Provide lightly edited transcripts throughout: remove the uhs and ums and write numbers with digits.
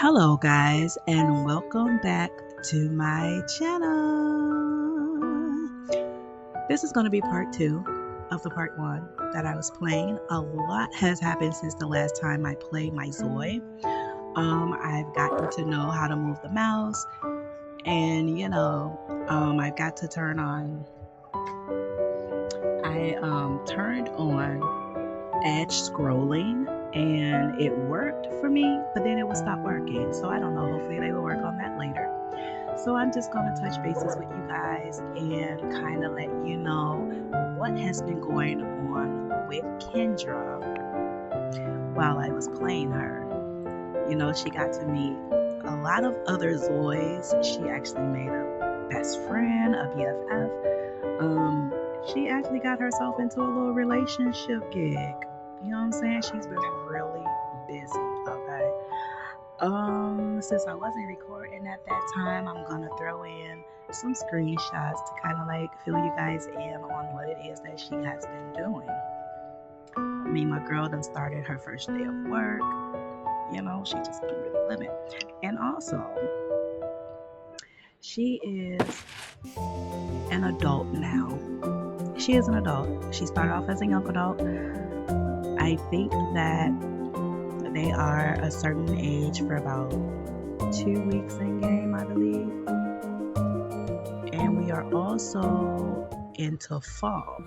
Hello, guys, and welcome back to my channel. This is going to be part two of the part one that I was playing. A lot has happened since the last time I played my Zoi. I've gotten to know how to move the mouse, and I've got to turn on. I turned on edge scrolling and it worked for me, but then it would stop working. So I don't know. Hopefully they will work on that later. So I'm just going to touch bases with you guys and kind of let you know what has been going on with Kendra while I was playing her. You know, she got to meet a lot of other Zois. She actually made a best friend, a BFF. She actually got herself into a little relationship gig. You know what I'm saying? She's been really busy, okay? Since I wasn't recording at that time, I'm gonna throw in some screenshots to kind of like fill you guys in on what it is that she has been doing. I mean, my girl done started her first day of work. You know, she just been really living. And also, she is an adult now. She is an adult. She started off as a young adult. I think that they are a certain age for about 2 weeks in game, I believe. And we are also into fall.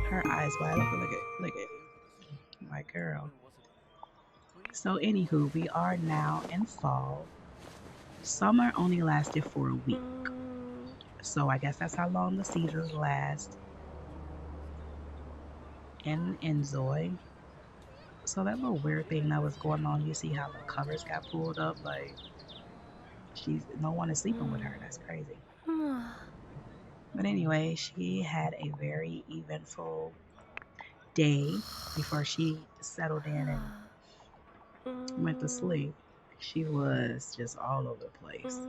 Her eyes wide open. Look at my girl. So anywho, we are now in fall. Summer only lasted for a week. So I guess that's how long the seasons last in NeeNee. So that little weird thing that was going on, you see how the covers got pulled up, like no one is sleeping with her. That's crazy. But anyway, she had a very eventful day before she settled in and went to sleep. She was just all over the place.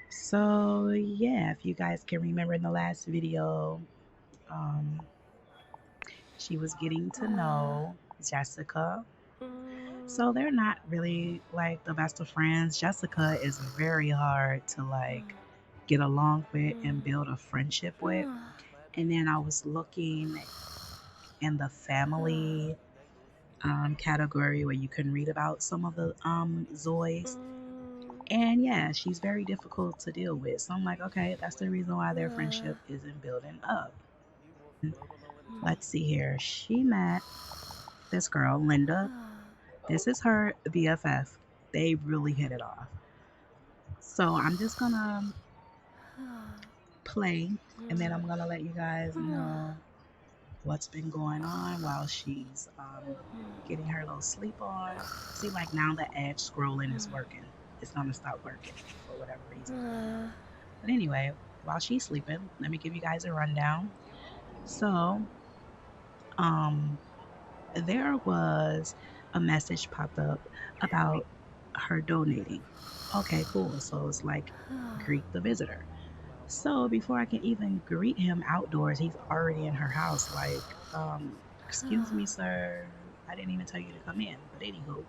So yeah, if you guys can remember in the last video, she was getting to know Jessica. So they're not really like the best of friends. Jessica is very hard to like get along with and build a friendship with. And then I was looking in the family category where you can read about some of the Zoi's. And yeah, she's very difficult to deal with. So I'm like, okay, that's the reason why their friendship isn't building up. Let's see here. She met this girl, Linda. This is her BFF. They really hit it off. So I'm just gonna play and then I'm gonna let you guys know what's been going on while she's getting her little sleep on. See, like now the edge scrolling is working. It's gonna stop working for whatever reason. But anyway, while she's sleeping, let me give you guys a rundown. So, um, there was a message popped up about her donating. Okay, cool. So it's like greet the visitor. So before I can even greet him outdoors, he's already in her house. Like, excuse me, sir. I didn't even tell you to come in. But anywho,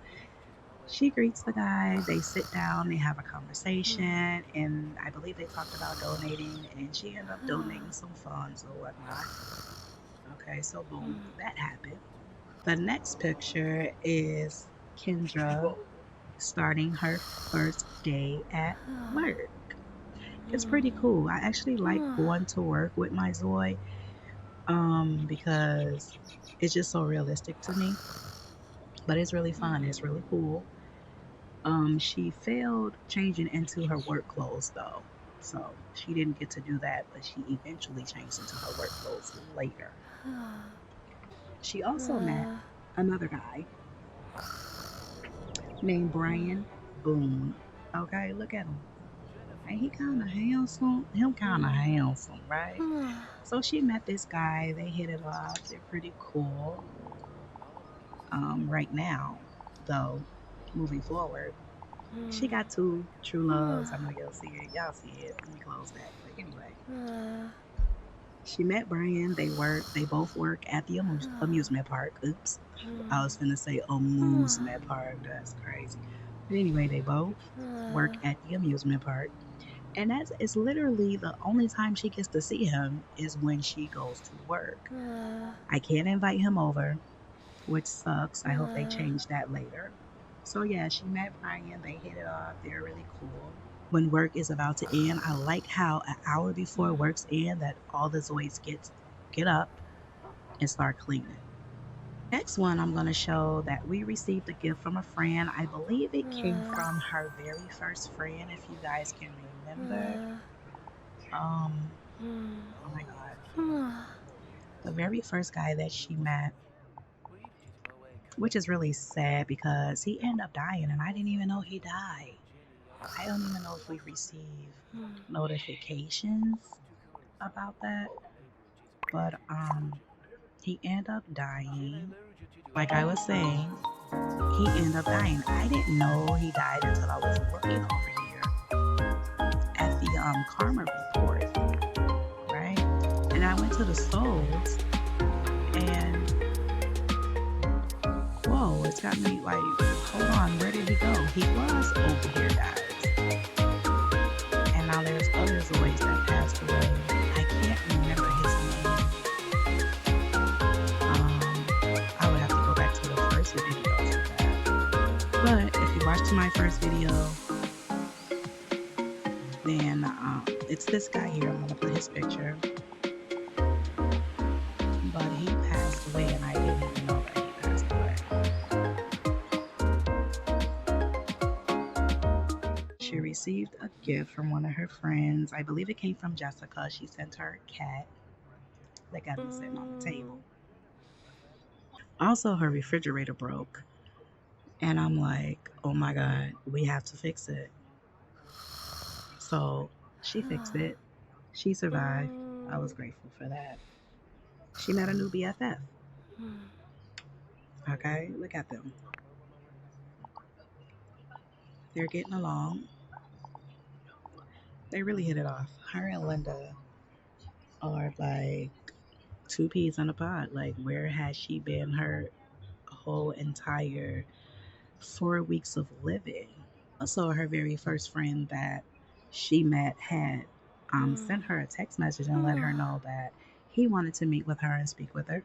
she greets the guy. They sit down. They have a conversation, and I believe they talked about donating. And she ended up donating some funds or whatnot. Okay, so boom, that happened. The next picture is Kendra starting her first day at work. It's pretty cool. I actually like going to work with my Zoi because it's just so realistic to me. But it's really fun. It's really cool. She failed changing into her work clothes though. So she didn't get to do that, but she eventually changed into her work clothes later. She also met another guy named Brian Boone. Okay, look at him. And he kind of handsome. Him kind of handsome, right? So she met this guy. They hit it off. They're pretty cool. Right now, though, moving forward, she got two true loves. I know y'all see it. Y'all see it. Let me close that. But anyway, She met Brian. They both work at the amusement park. Oops. I was finna say amusement park. That's crazy. But anyway, they both work at the amusement park. And that's it's literally the only time she gets to see him is when she goes to work. I can't invite him over, which sucks. I hope they change that later. So yeah, she met Brian. They hit it off. They're really cool. When work is about to end, I like how an hour before work's end that all the Zoi's get up and start cleaning. Next one, I'm going to show that we received a gift from a friend. I believe it came from her very first friend, if you guys can remember. Um, oh my God. The very first guy that she met, which is really sad because he ended up dying and I didn't even know he died. I don't even know if we received notifications about that, but he ended up dying. Like I was saying, he ended up dying. I didn't know he died until I was looking over here at the karma report, right? And I went to the souls, and whoa, it's got me like, hold on, where did he go? He was over here, guys. And now there's other Zoi's that passed away. I can't remember his name. I would have to go back to the first video for that. But if you watched my first video, then it's this guy here. I'm gonna put his picture. But he passed away, and I didn't even know that he passed away. She received a gift from one of her friends. I believe it came from Jessica. She sent her a cat that got me sitting on the table. Also, her refrigerator broke. And I'm like, oh my God, we have to fix it. So she fixed it. She survived. I was grateful for that. She met a new BFF. Okay, look at them. They're getting along. They really hit it off. Her and Linda are like two peas in a pod. Like, where has she been her whole entire 4 weeks of living? So, her very first friend that she met had sent her a text message and let her know that he wanted to meet with her and speak with her.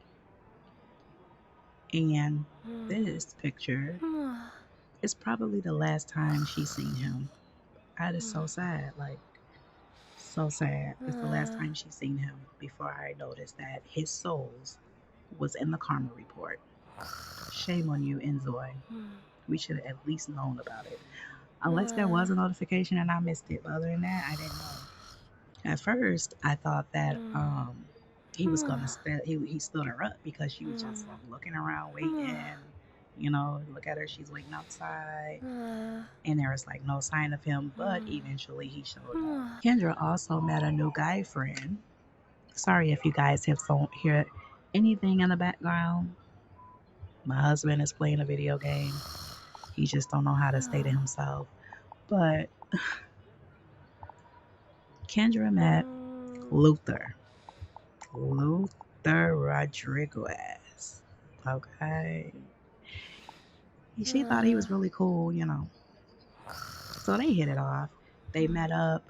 And this picture is probably the last time she's seen him. That is so sad. Like, so sad. It's the last time she's seen him before I noticed that his souls was in the karma report. Shame on you, NeeNee. We should have at least known about it. Unless there was a notification and I missed it. But other than that, I didn't know. At first, I thought that he was gonna he stood her up because she was just like looking around, waiting. You know, look at her; she's waiting outside, and there was like no sign of him. But eventually, he showed up. Kendra also met a new guy friend. Sorry if you guys have don't hear anything in the background. My husband is playing a video game. He just don't know how to stay to himself. But Kendra met Luther. Luther Rodriguez. Okay. She thought he was really cool, you know. So they hit it off. They met up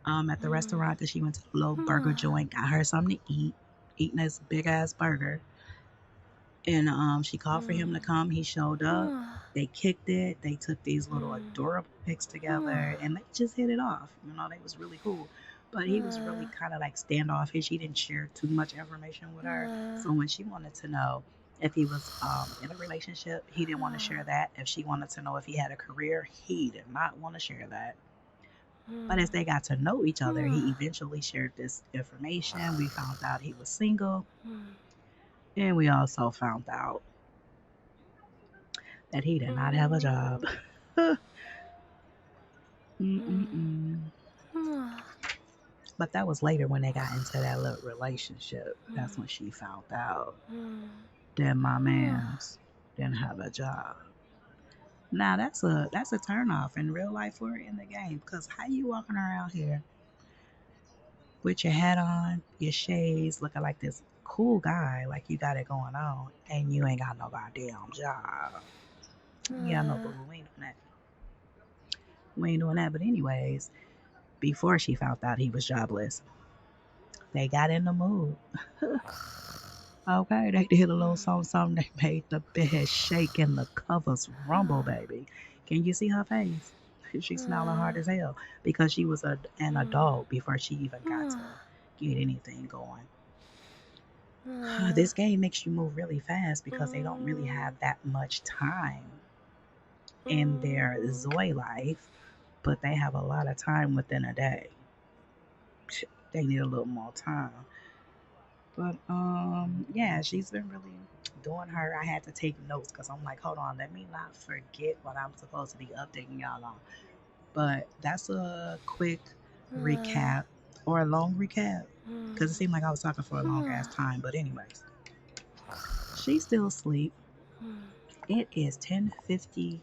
at the restaurant that she went to the little burger joint, got her something to eat, eating this big ass burger. And she called for him to come. He showed up. They kicked it. They took these little adorable pics together, and they just hit it off. You know, they was really cool. But he was really kind of like standoffish. He didn't share too much information with her. So when she wanted to know if he was in a relationship, he didn't want to share that. If she wanted to know if he had a career, he did not want to share that. But as they got to know each other, he eventually shared this information. We found out he was single. And we also found out that he did not have a job. Mm-mm-mm. But that was later when they got into that little relationship. That's when she found out that my man's didn't have a job. Now that's a turn off in real life or in the game. Because how you walking around here with your hat on, your shades, looking like this cool guy, like you got it going on, and you ain't got no goddamn job. Yeah, no boo, we ain't doing that. We ain't doing that. But anyways, before she found out he was jobless, they got in the mood. Okay, they did a little something. They made the bed shake and the covers rumble, baby. Can you see her face? She's smiling hard as hell because she was an adult before she even got to get anything going. This game makes you move really fast because they don't really have that much time in their Zoi life, but they have a lot of time within a day. They need a little more time. But yeah, she's been really doing her. I had to take notes because I'm like, hold on, let me not forget what I'm supposed to be updating y'all on. But that's a quick recap or a long recap because it seemed like I was talking for a long ass time. But anyways, she's still asleep. It is 10:59,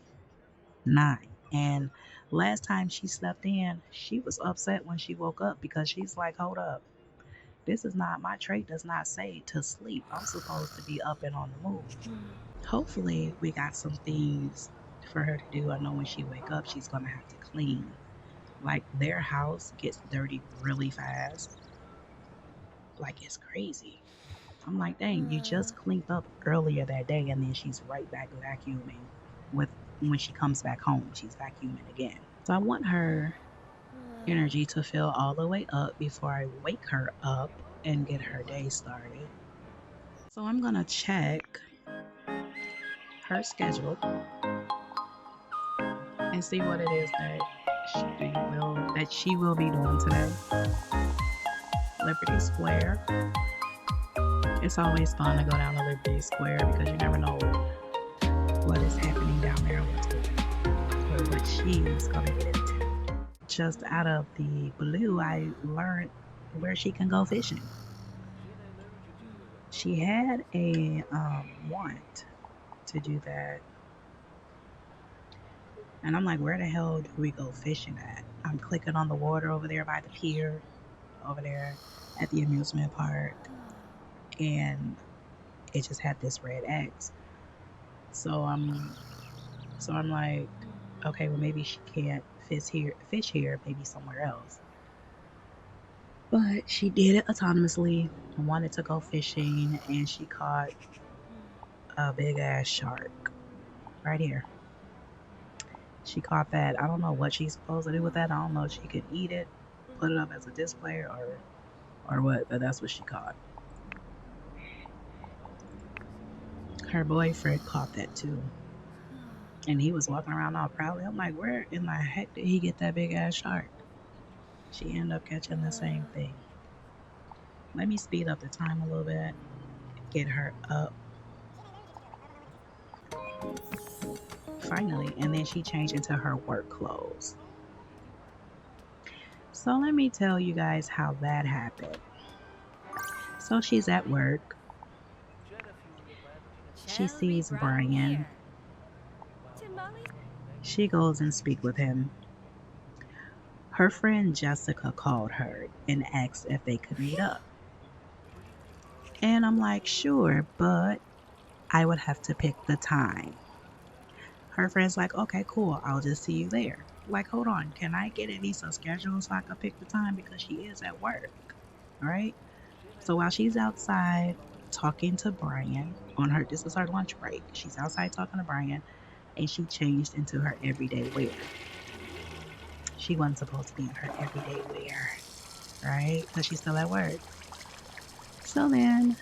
and last time she slept in, she was upset when she woke up because she's like, hold up. This is not my trait, does not say to sleep. I'm supposed to be up and on the move. Hopefully, we got some things for her to do. I know when she wake up, she's gonna have to clean. Like their house gets dirty really fast. Like it's crazy. I'm like, dang, you just cleaned up earlier that day, and then she's right back vacuuming. With when she comes back home, she's vacuuming again. So I want her energy to fill all the way up before I wake her up and get her day started. So I'm gonna check her schedule and see what it is that she will be doing today. Liberty Square. It's always fun to go down to Liberty Square because you never know what is happening down there, or what she's gonna get into. Just out of the blue, I learned where she can go fishing. She had a want to do that, and I'm like, where the hell do we go fishing at? I'm clicking on the water over there by the pier, over there at the amusement park, and it just had this red X. So I'm like, okay, well maybe she can't fish here, maybe somewhere else. But she did it autonomously, wanted to go fishing, and she caught a big ass shark right here. She caught that. I don't know what she's supposed to do with that. I don't know if she could eat it, put it up as a display, or what. But that's what she caught. Her boyfriend caught that too, and he was walking around all proudly. I'm like, where in the heck did he get that big ass shark? She ended up catching the same thing. Let me speed up the time a little bit, get her up finally, and then she changed into her work clothes. So let me tell you guys how that happened. So she's at work. She sees Brian. She goes and speaks with him. Her friend Jessica called her and asked if they could meet up. And I'm like, sure, but I would have to pick the time. Her friend's like, okay, cool, I'll just see you there. Like, hold on, can I get at least a schedule so I can pick the time because she is at work, right? So while she's outside talking to Brian this is her lunch break. She's outside talking to Brian, and she changed into her everyday wear. She wasn't supposed to be in her everyday wear, right? Because she's still at work. So then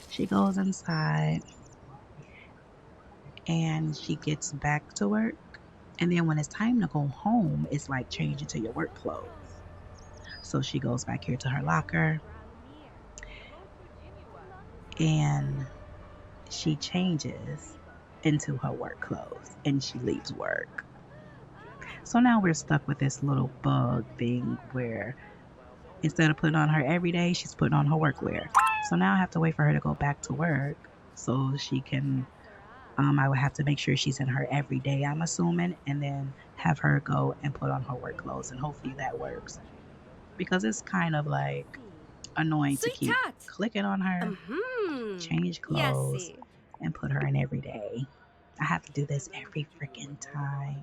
she goes inside and she gets back to work. And then when it's time to go home, it's like change into your work clothes. So she goes back here to her locker and she changes into her work clothes and she leaves work. So now we're stuck with this little bug thing where instead of putting on her everyday, she's putting on her workwear. So now I have to wait for her to go back to work so she can. I would have to make sure she's in her everyday, I'm assuming, and then have her go and put on her work clothes, and hopefully that works. because it's kind of like annoying to keep clicking on her, change clothes, and put her in every day. I have to do this every freaking time.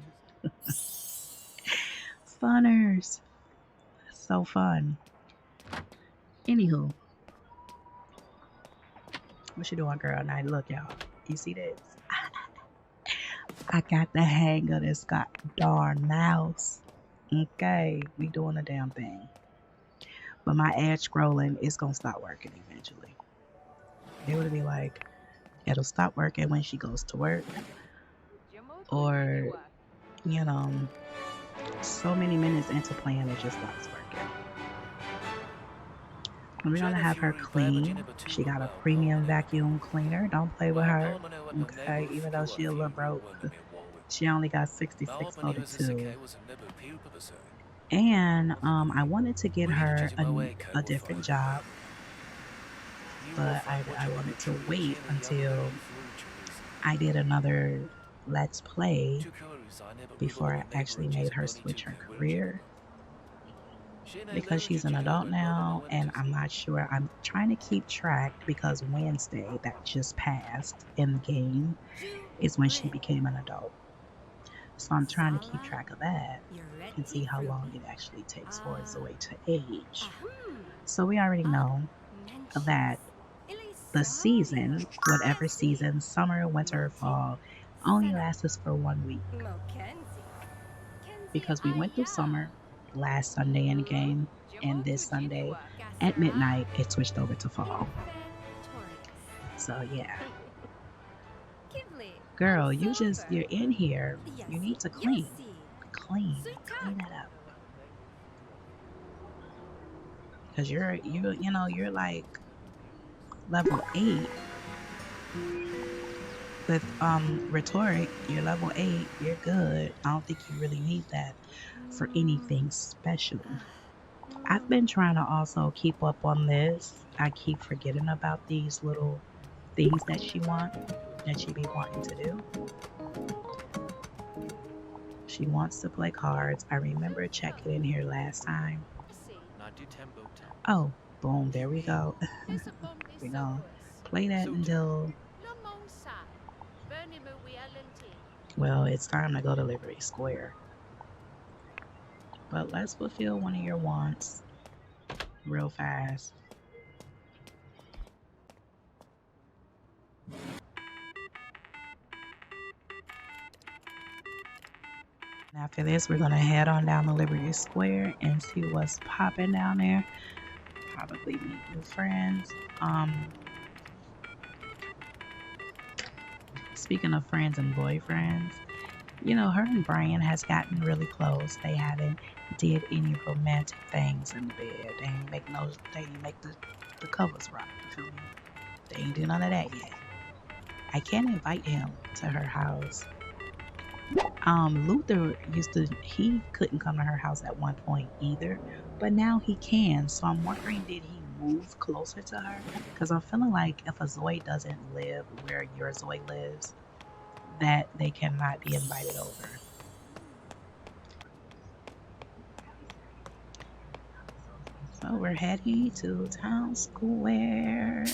Funners. So fun. Anywho, what you doing, girl? Now look, y'all. You see this? I got the hang of this darn mouse. Okay, we doing the damn thing. But my ad scrolling is gonna stop working eventually. It would be like it'll stop working when she goes to work, or you know, so many minutes into playing it just stops working. We're gonna have her clean. She got a premium vacuum cleaner. Don't play with her. Okay, even though she a little broke, she only got 66 42. And I wanted to get her a different job, but I wanted to wait until I did another Let's Play before I actually made her switch her career, because she's an adult now, and I'm not sure. I'm trying to keep track because Wednesday that just passed in the game is when she became an adult. So I'm trying to keep track of that and see how long it actually takes for Zoi to age. So we already know that the season, whatever season, summer, winter, fall, only lasts for 1 week. Because we went through summer last Sunday in the game, and this Sunday at midnight it switched over to fall. So yeah. Girl, you're in here. You need to clean that up. Because you're like level 8 with rhetoric. You're level 8. You're good. I don't think you really need that for anything special. I've been trying to also keep up on this. I keep forgetting about these little things that she be wanting to do. She wants to play cards. I remember checking in here last time. Oh, boom, there we go. We're gonna play that until, well, it's time to go to Liberty Square. But let's fulfill one of your wants real fast. After this, we're gonna head on down to Liberty Square and see what's popping down there. Probably meet new friends. Speaking of friends and boyfriends, her and Brian has gotten really close. They haven't did any romantic things in the bed. They ain't make the covers rock. You feel me? They ain't do none of that yet. I can't invite him to her house. Luther he couldn't come to her house at one point either, but now he can. So I'm wondering, did he move closer to her? Because I'm feeling like if a Zoi doesn't live where your Zoi lives, that they cannot be invited over. So we're heading to Town Square.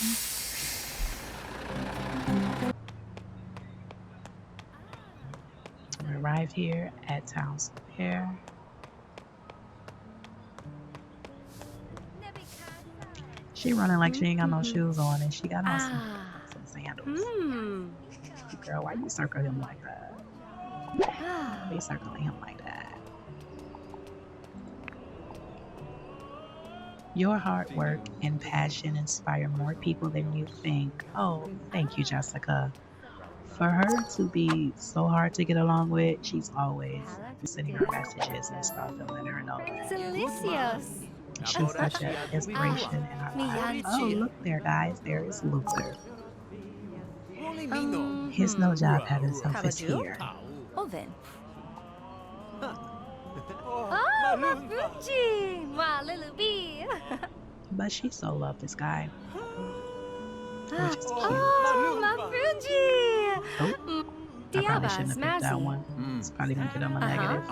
We arrived here at Town Square. She running like she ain't got no shoes on, and she got on some sandals. Girl, why you circle him like that? Why you circling him like that? Your hard work and passion inspire more people than you think. Oh, thank you, Jessica. For her to be so hard to get along with, she's always sending her messages and stuff and letting her know that Delicious. she's such an inspiration in our lives. Oh, look there, guys. There is Luther. His no job had himself is here. Oven. Oh, my Fuji! My little bee. But she so loved this guy. Which is cute. Oh, my Fuji! Oh, I probably shouldn't have picked that one. It's probably going to get him a negative.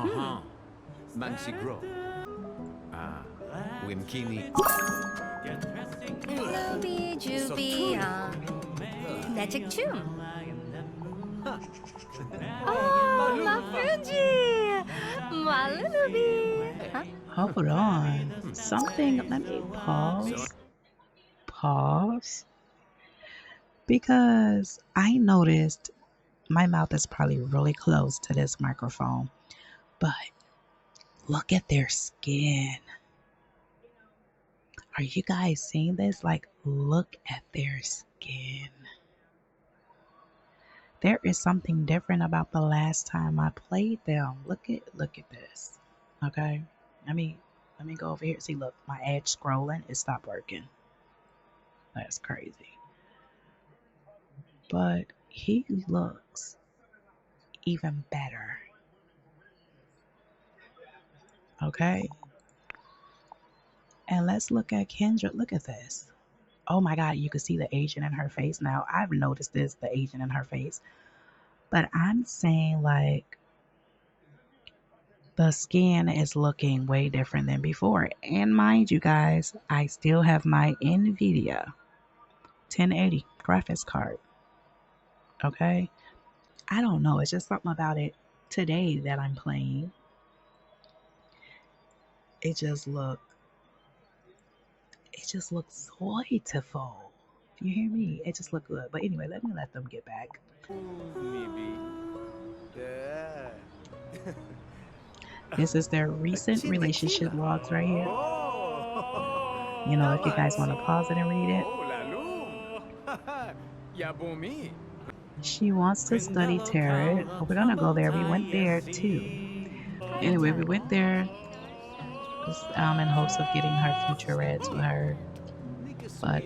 루비 주비야 내책춤 마프지 말루비 Hold on. Something, let me pause. Pause. Because I noticed my mouth is probably really close to this microphone, but look at their skin. Are you guys seeing this? Like, look at their skin. There is something different about the last time I played them. Look at this. Okay. Let me go over here. See, look, my edge scrolling, it stopped working. That's crazy. But he looks even better. Okay. And let's look at Kendra. Look at this. Oh my God, you can see the Asian in her face now. I've noticed this, the Asian in her face. But I'm saying, like, the skin is looking way different than before. And mind you guys, I still have my NVIDIA 1080 graphics card. Okay? I don't know. It's just something about it today that I'm playing. It just looks so beautiful. You hear me? It just looked good. But anyway, let me let them get back. This is their recent relationship logs right here. You know, if you guys want to pause it and read it. She wants to study tarot. We're going to go there. We went there too. Anyway, we went there in hopes of getting her future read to her. But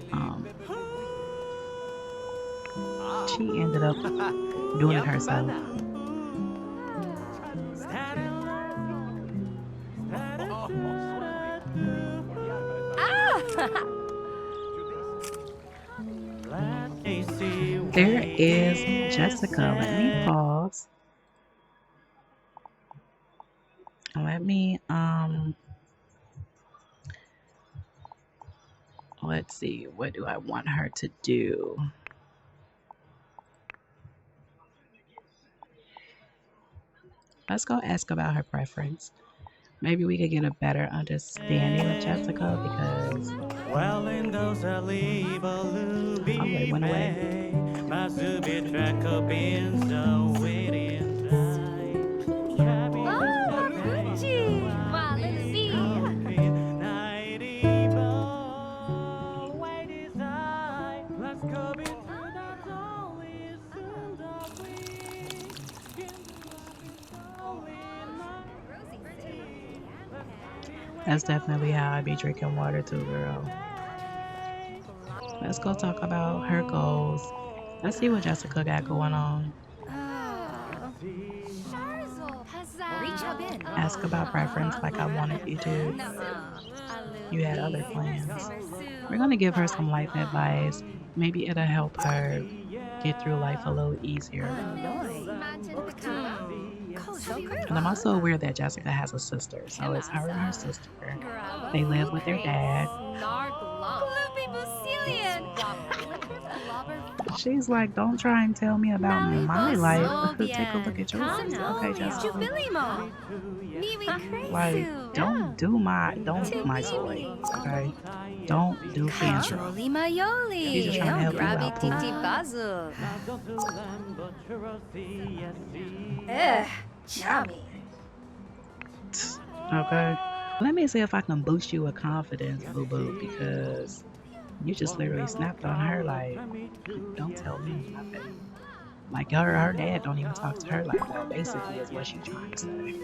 she ended up doing it herself. There is Jessica. Let me pause. Let me let's see, what do I want her to do? Let's go ask about her preference. Maybe we could get a better understanding of Jessica because oh, it went away. That's definitely how I be drinking water too, girl. Let's go talk about her goals. Let's see what Jessica got going on. Ask about preference like I wanted you to. You had other plans. We're going to give her some life advice. Maybe it'll help her get through life a little easier. And I'm also aware that Jessica has a sister, so it's her and her sister. They live with their dad. She's like, don't try and tell me about my life. Take a look at yours. Okay, Jessica. Like, don't do my Zoi. Okay? Don't do Kendra. She's just trying to help you out, okay? Let me see if I can boost you with confidence, boo boo, because you just literally snapped on her like, don't tell me nothing. Like her dad don't even talk to her like that, basically is what she's trying to say.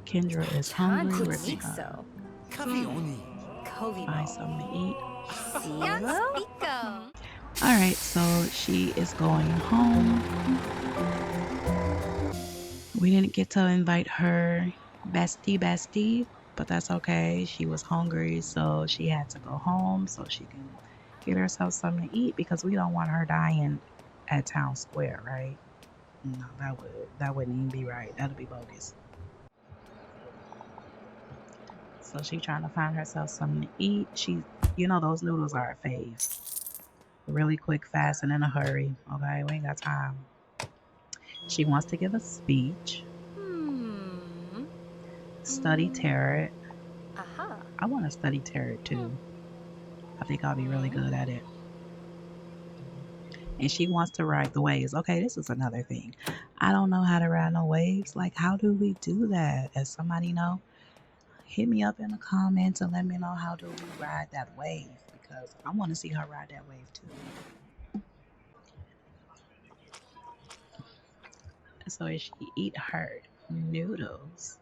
Kendra is hungry. We're gonna find something to eat. Alright, so she is going home. We didn't get to invite her bestie, but that's okay. She was hungry, so she had to go home so she can get herself something to eat because we don't want her dying at town square, right? No, that wouldn't even be right. That'd be bogus. So she trying to find herself something to eat. Those noodles are a fave. Really quick, fast, and in a hurry. Okay, we ain't got time. She wants to give a speech, study tarot. Aha. I want to study tarot too. I think I'll be really good at it. And she wants to ride the waves. Okay, this is another thing. I don't know how to ride no waves. Like, how do we do that? As somebody know, hit me up in the comments and let me know how do we ride that wave, because I want to see her ride that wave too. So as she eat her noodles,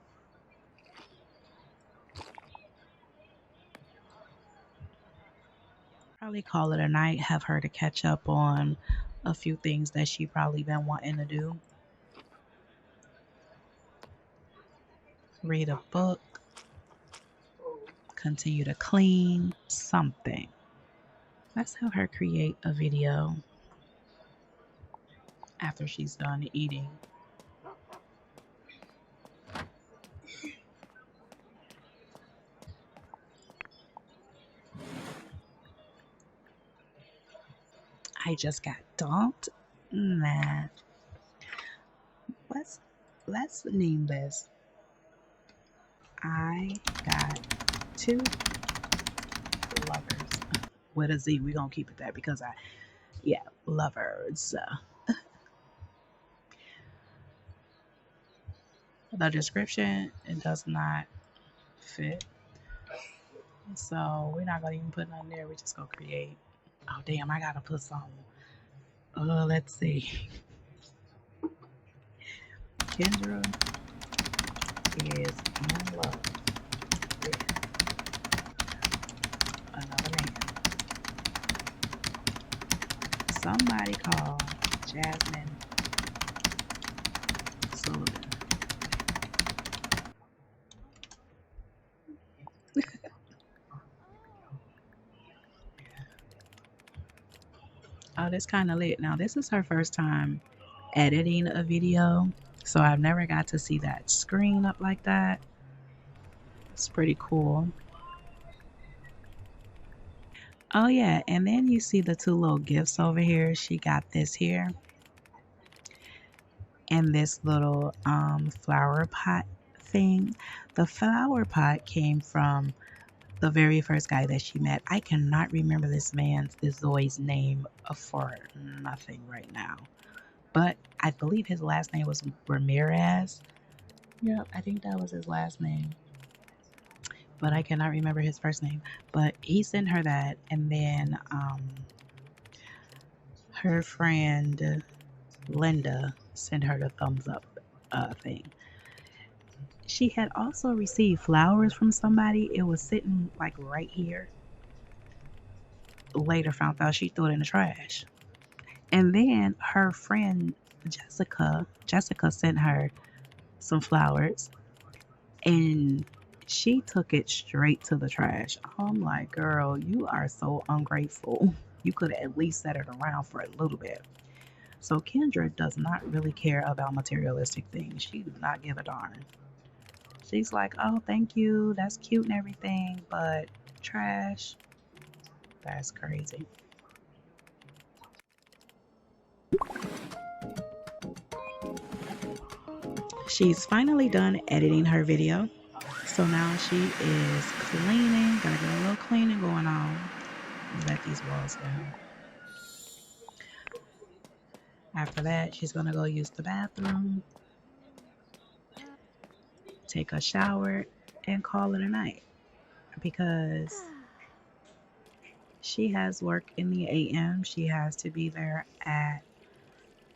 probably call it a night. Have her to catch up on a few things that she probably been wanting to do. Read a book, continue to clean something. Let's have her create a video after she's done eating. I just got dumped. Nah. Let's let's name this. I got two lovers with a Z. We're gonna keep it that because lovers. The description, it does not fit. So we're not gonna even put nothing there. We're just gonna create. Oh damn, I gotta put some. Let's see. Kendra is in love with another man. Somebody call Jasmine Sullivan. Oh, that's kind of lit. Now, this is her first time editing a video, so I've never got to see that screen up like that. It's pretty cool. Oh, yeah, and then you see the two little gifts over here. She got this here and this little flower pot thing. The flower pot came from the very first guy that she met. I cannot remember this Zoi's name for nothing right now. But I believe his last name was Ramirez. Yeah, I think that was his last name. But I cannot remember his first name. But he sent her that, and then her friend Linda sent her the thumbs up thing. She had also received flowers from somebody. It was sitting like right here. Later found out she threw it in the trash. And then her friend Jessica sent her some flowers and she took it straight to the trash. I'm like, girl, you are so ungrateful. You could have at least set it around for a little bit. So Kendra does not really care about materialistic things. She does not give a darn. She's like, oh, thank you. That's cute and everything, but trash, that's crazy. She's finally done editing her video. So now she is cleaning. Gotta get a little cleaning going on. Let these walls down. After that, she's gonna go use the bathroom, take a shower, and call it a night. Because she has work in the AM. She has to be there at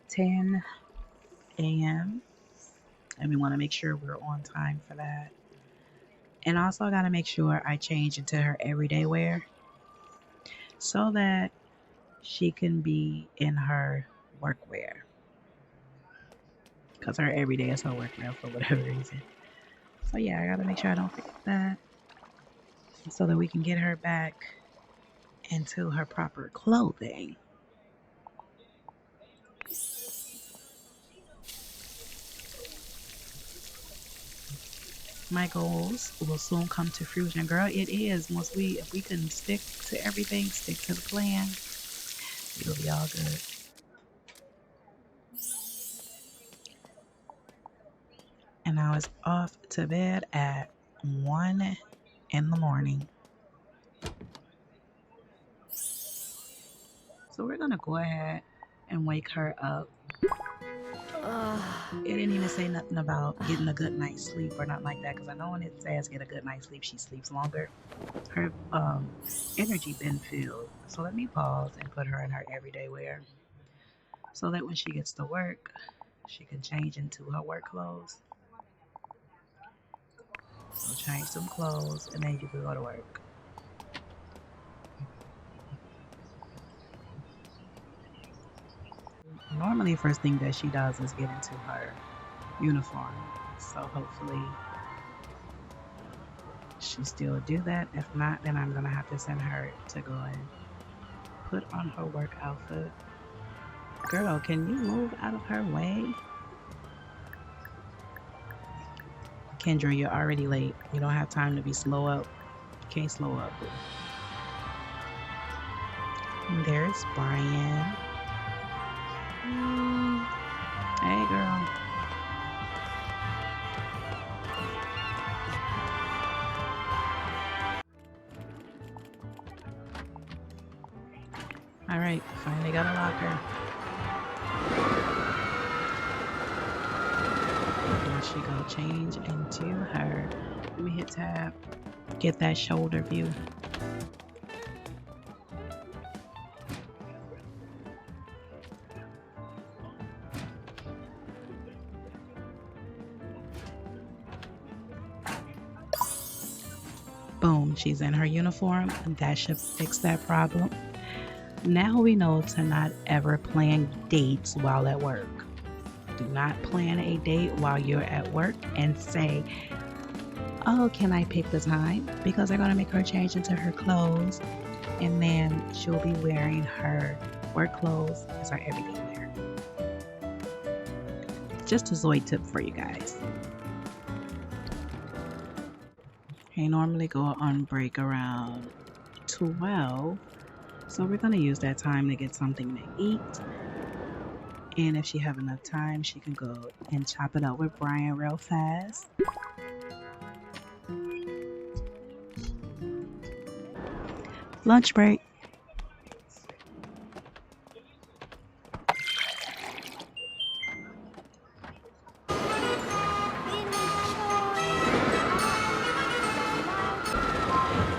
10 a.m. And we want to make sure we're on time for that. And also, I got to make sure I change into her everyday wear so that she can be in her workwear. Because her everyday is her workwear for whatever reason. So, yeah, I got to make sure I don't forget that so that we can get her back into her proper clothing. My goals will soon come to fruition. Girl, it is. If we can stick to everything, stick to the plan, it'll be all good. And I was off to bed at 1 in the morning. So we're gonna go ahead and wake her up. It didn't even say nothing about getting a good night's sleep or nothing like that, because I know when it says get a good night's sleep, she sleeps longer. Her energy been filled. So let me pause and put her in her everyday wear, so that when she gets to work, she can change into her work clothes. So change some clothes and then you can go to work. Normally, first thing that she does is get into her uniform. So hopefully she still do that. If not, then I'm gonna have to send her to go and put on her work outfit. Girl, can you move out of her way? Kendra, you're already late. You don't have time to be slow up. You can't slow up. And there's Brian. Hey, girl. All right, finally got a locker. There she go, change into her. Let me hit tab. Get that shoulder view. Boom, she's in her uniform, and that should fix that problem. Now we know to not ever plan dates while at work. Do not plan a date while you're at work and say, oh, can I pick the time? Because they're going to make her change into her clothes, and then she'll be wearing her work clothes as her everyday wear. Just a Zoi tip for you guys. I normally go on break around 12, so we're going to use that time to get something to eat. And if she have enough time, she can go and chop it up with Brian real fast. Lunch break.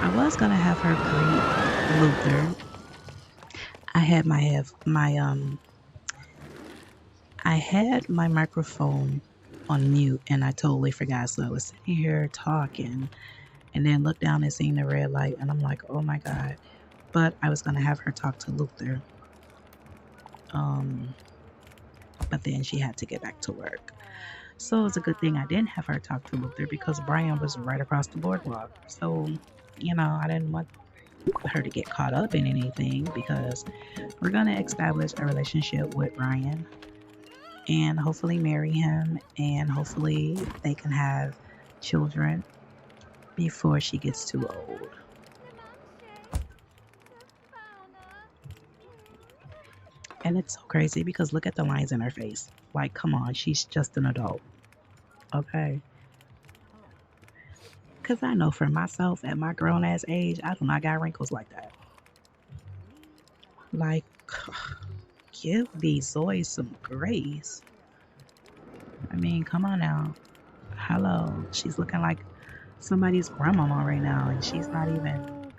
I was gonna have her greet Luther. I had my microphone on mute and I totally forgot. So I was sitting here talking and then looked down and seen the red light and I'm like, oh my God. But I was gonna have her talk to Luther. But then she had to get back to work. So it was a good thing I didn't have her talk to Luther because Brian was right across the boardwalk. So, I didn't want her to get caught up in anything because we're going to establish a relationship with Brian and hopefully marry him, and hopefully they can have children before she gets too old. And it's so crazy because look at the lines in her face. Like, come on, she's just an adult. Okay. Because I know for myself at my grown ass age, I do not got wrinkles like that. Like, give these Zois some grace. I mean, come on now. Hello. She's looking like somebody's grandmama right now, and she's not even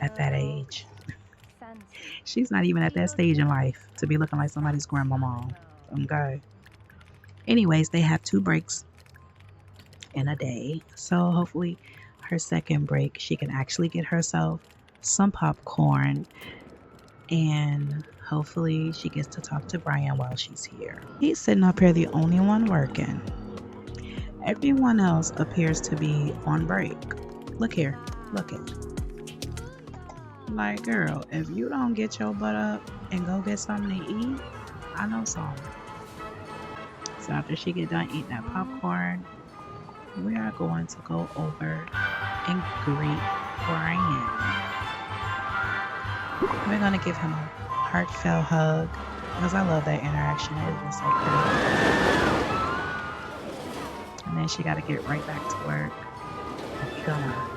at that age. She's not even at that stage in life to be looking like somebody's grandmama. Okay. Anyways, they have 2 breaks in a day. So hopefully her second break, she can actually get herself some popcorn, and hopefully she gets to talk to Brian while she's here. He's sitting up here the only one working. Everyone else appears to be on break. Look here. Look it. Like, girl, if you don't get your butt up and go get something to eat, I know something. So after she get done eating that popcorn, we are going to go over and greet Brian. We're going to give him a heartfelt hug because I love that interaction. It is so pretty. And then she got to get right back to work.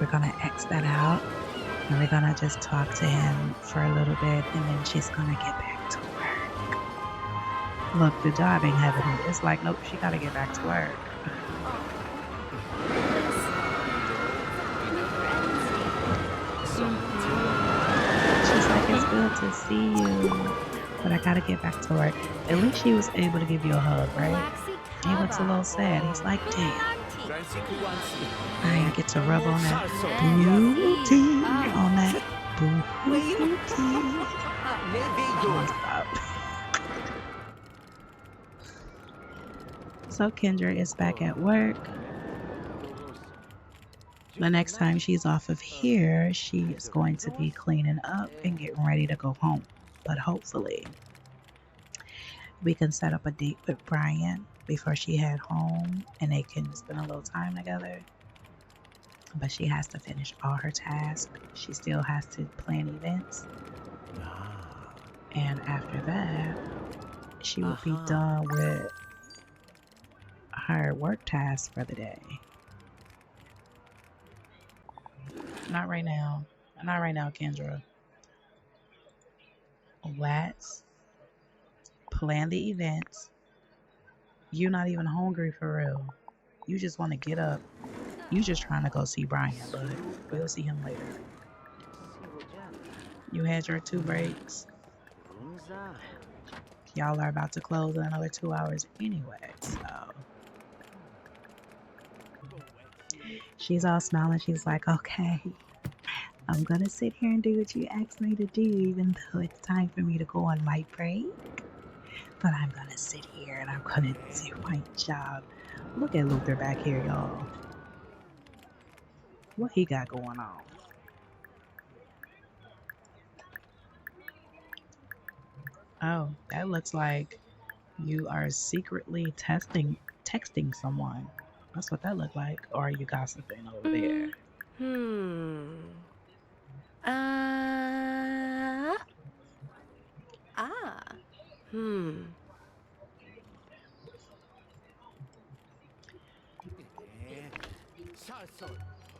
We're gonna X that out, and we're gonna just talk to him for a little bit, and then she's gonna get back to work. Look, the job ain't having it. It's like, nope, she gotta get back to work. She's like, it's good to see you, but I gotta get back to work. At least she was able to give you a hug, right? He looks a little sad. He's like, damn, I get to rub on that booty, on that booty. Oh, stop. So Kendra is back at work. The next time she's off of here, she is going to be cleaning up and getting ready to go home. But hopefully, we can set up a date with Brian before she head home and they can spend a little time together. But she has to finish all her tasks. She still has to plan events. And after that, she will be done with her work tasks for the day. Not right now. Not right now, Kendra. Let's plan the events. You're not even hungry for real. You just want to get up. You just trying to go see Brian, but we'll see him later. You had your 2 breaks. Y'all are about to close in another 2 hours anyway, so. She's all smiling. She's like, okay, I'm going to sit here and do what you asked me to do, even though it's time for me to go on my break. But I'm going to sit here and I'm going to do my job. Look at Luther back here, y'all. What he got going on? Oh, that looks like you are secretly texting someone. That's what that looked like. Or are you gossiping over there?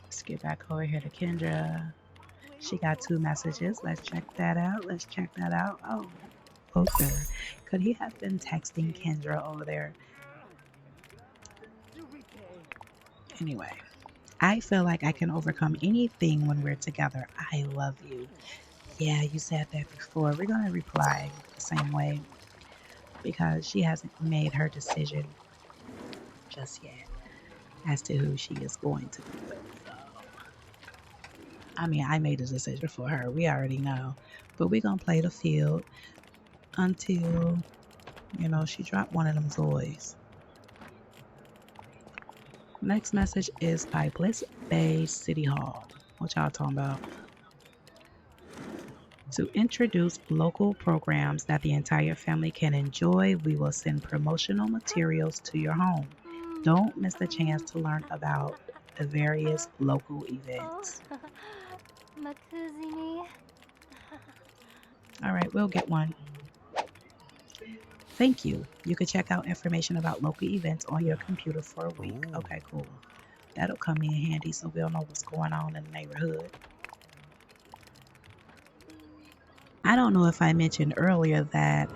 Let's get back over here to Kendra. She got 2 messages. Let's check that out. Oh, Luther. Could he have been texting Kendra over there? Anyway, I feel like I can overcome anything when we're together. I love you. Yeah, you said that before. We're going to reply the same way because she hasn't made her decision just yet as to who she is going to be with. So, I mean, I made a decision for her. We already know. But we're going to play the field until, she dropped one of them Zoi's. Next message is by Bliss Bay City Hall. What y'all talking about? To introduce local programs that the entire family can enjoy, we will send promotional materials to your home. Don't miss the chance to learn about the various local events. All right, we'll get one. Thank you. You can check out information about local events on your computer for a week. Okay, cool. That'll come in handy so we'll know what's going on in the neighborhood. I don't know if I mentioned earlier that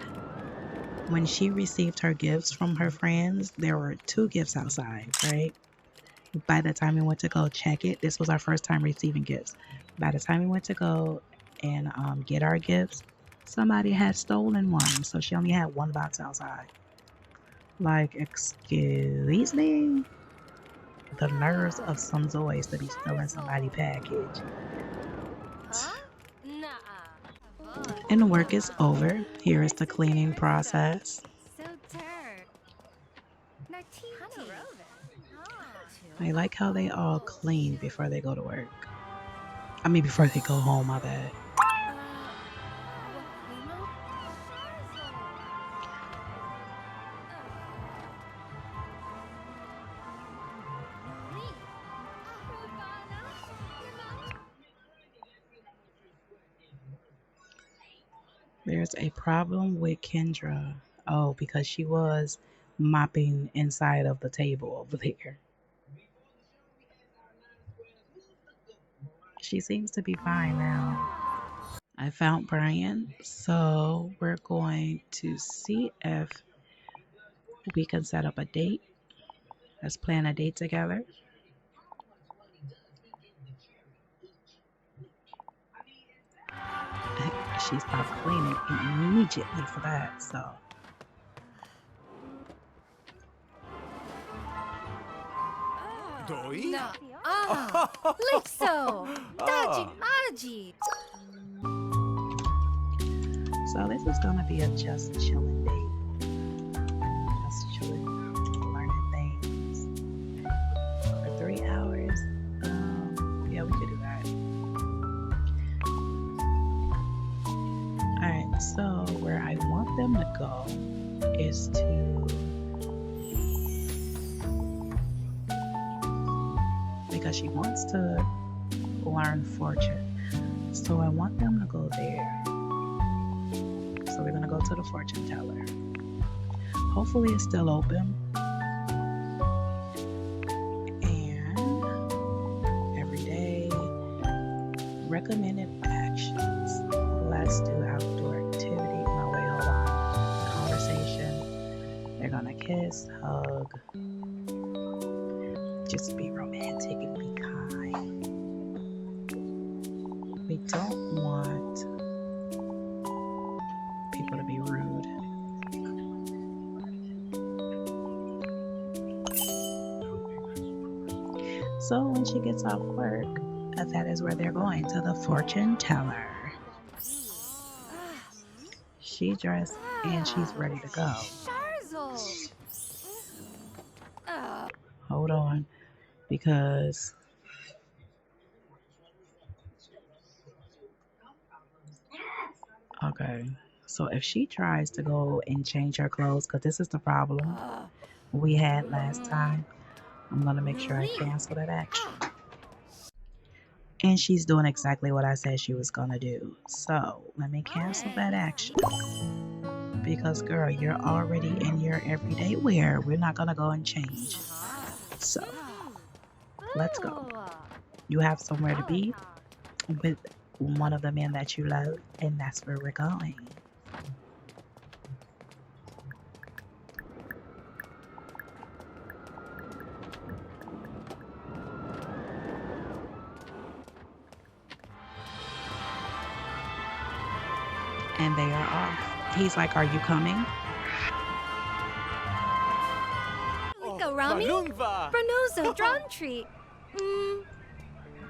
when she received her gifts from her friends, there were 2 gifts outside, right? By the time we went to go check it, this was our first time receiving gifts. By the time we went to go and get our gifts, somebody had stolen one. So she only had 1 box outside. Like, excuse me? The nerves of some Zoi's to be stealing somebody's package. And the work is over. Here is the cleaning process. I like how they all clean before they go to work. I mean, before they go home, my bad. There's a problem with Kendra. Oh, because she was mopping inside of the table over there. She seems to be fine now. I found Brian, so we're going to see if we can set up a date. Let's plan a date together. She stopped cleaning immediately for that, so. Zoi? 나. Lixo. Daji Maji. So this is gonna be a just chilling date. Just chilling, learning things for 3 hours. Yeah, we could do that. Alright, so where I want them to go is to because she wants to learn fortune. So I want them to go there. So we're gonna go to the fortune teller. Hopefully it's still open. And every day, recommended actions. Let's do outdoor activity. No, wait, hold on. Conversation. They're gonna kiss, hug. Just be romantic and be kind. We don't want people to be rude. So when she gets off work, that is where they're going, to the fortune teller. She dressed and she's ready to go. Hold on, because okay, so if she tries to go and change her clothes, because this is the problem we had last time, I'm gonna make sure I cancel that action. And she's doing exactly what I said she was gonna do. So let me cancel that action. Because girl, you're already in your everyday wear. We're not gonna go and change. So let's go. You have somewhere to be with one of the men that you love, and that's where we're going. And they are off. He's like, are you coming? Rami? Bernozo Drantri.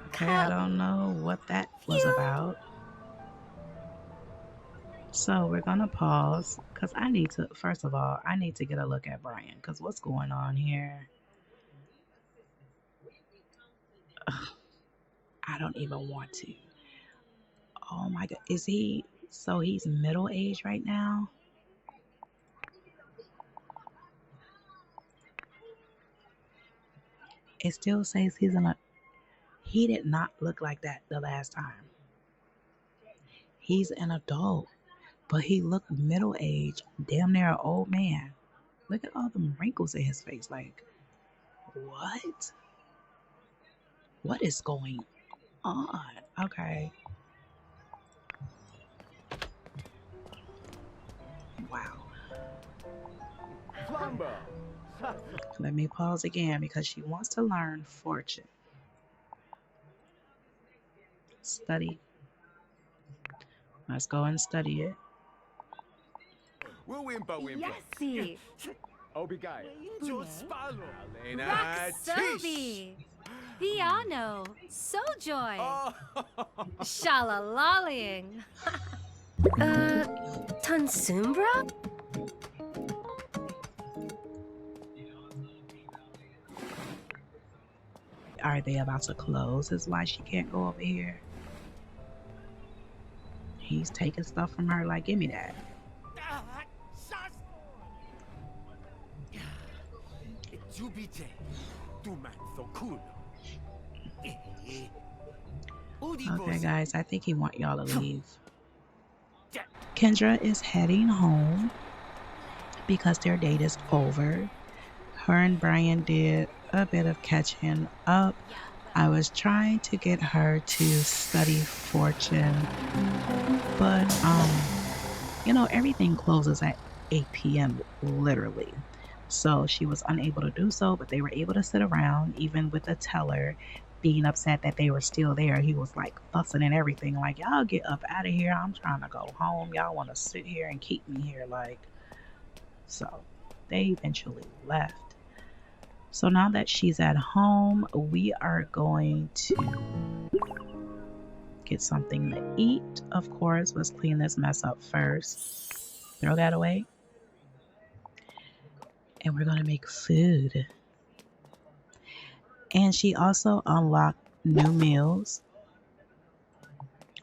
Okay, I don't know what that was about. So we're gonna pause because I need to, first of all, I need to get a look at Brian because what's going on here? Ugh, I don't even want to. Oh my God, is he, so he's middle aged right now? It still says he's in a, he did not look like that the last time. He's an adult, but he looked middle aged, damn near an old man. Look at all the wrinkles in his face. Like, what? What is going on? Okay. Wow. Let me pause again because she wants to learn fortune. Study. Let's go and study it. Yessi. Sobi. Piano. Sojoy. Shalalaling. Tansumbra? Are they about to close? Is why she can't go over here. He's taking stuff from her like, give me that. Okay, guys, I think he want y'all to leave. Kendra is heading home because their date is over. Her and Brian did a bit of catching up. I was trying to get her to study fortune, but everything closes at 8 p.m. literally. So she was unable to do so, but they were able to sit around, even with the teller being upset that they were still there. He was like fussing and everything, like, y'all get up out of here. I'm trying to go home. Y'all want to sit here and keep me here. Like, so they eventually left. So now that she's at home, we are going to get something to eat. Of course, let's clean this mess up first. Throw that away. And we're going to make food. And she also unlocked new meals.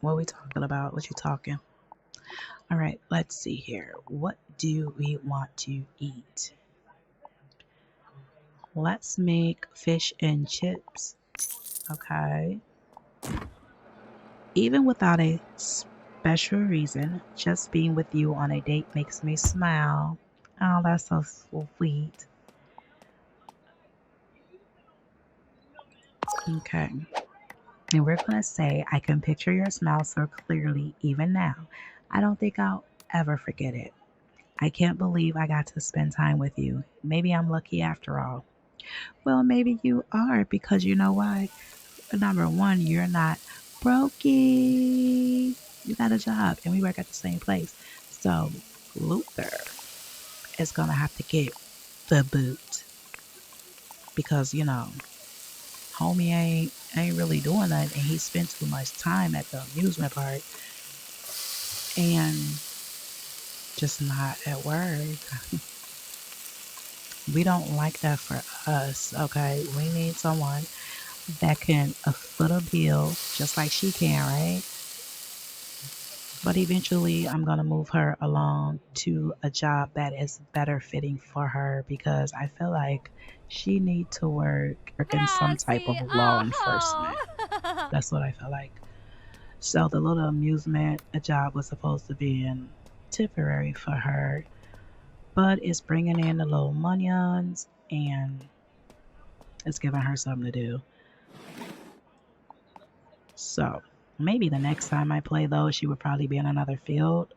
What are we talking about? What you talking? All right, let's see here. What do we want to eat? Let's make fish and chips. Okay. Even without a special reason, just being with you on a date makes me smile. Oh, that's so sweet. Okay. And we're going to say, I can picture your smile so clearly even now. I don't think I'll ever forget it. I can't believe I got to spend time with you. Maybe I'm lucky after all. Well, maybe you are, because you know why? Number one, you're not brokey. You got a job and we work at the same place. So Luther is going to have to get the boot because, homie ain't really doing that, and he spent too much time at the amusement park and just not at work. We don't like that for us, okay? We need someone that can foot a bill just like she can, right? But eventually I'm going to move her along to a job that is better fitting for her, because I feel like she needs to work in some type of law enforcement. That's what I feel like. So the little amusement job was supposed to be in temporary for her, but it's bringing in the little monions and it's giving her something to do. So maybe the next time I play, though, she would probably be in another field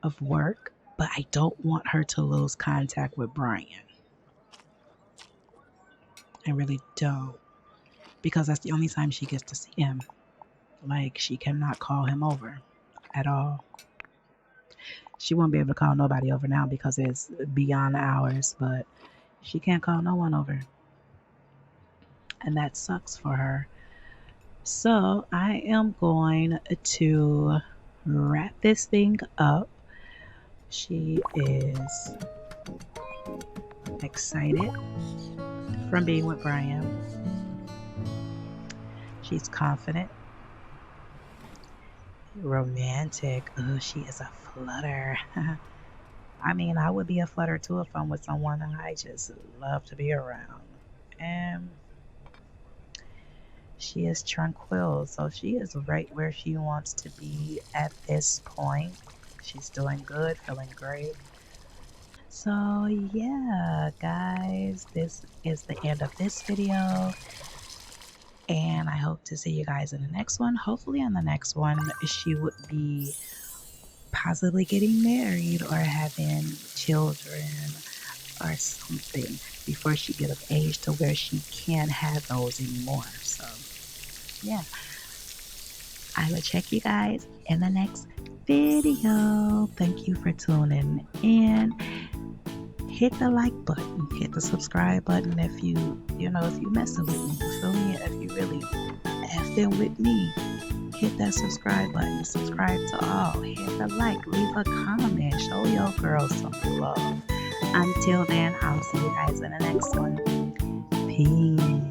of work, but I don't want her to lose contact with Brian. I really don't, because that's the only time she gets to see him. Like, she cannot call him over at all. She won't be able to call nobody over now because it's beyond hours, but she can't call no one over. And that sucks for her. So I am going to wrap this thing up. She is excited from being with Brian. She's confident. Romantic. Oh, she is a flutter. I mean, I would be a flutter too if I'm with someone I just love to be around. And she is tranquil, so she is right where she wants to be at this point. She's doing good, feeling great. So yeah, guys, this is the end of this video, and I hope to see you guys in the next one. Hopefully in the next one she would be possibly getting married or having children or something before she get of age to where she can't have those anymore. So yeah, I will check you guys in the next video. Thank you for tuning in. Hit the like button, hit the subscribe button if you messing with me, you feel me? If you really effing with me, hit that subscribe button, subscribe to all, hit the like, leave a comment, show your girls some love. Until then, I'll see you guys in the next one. Peace.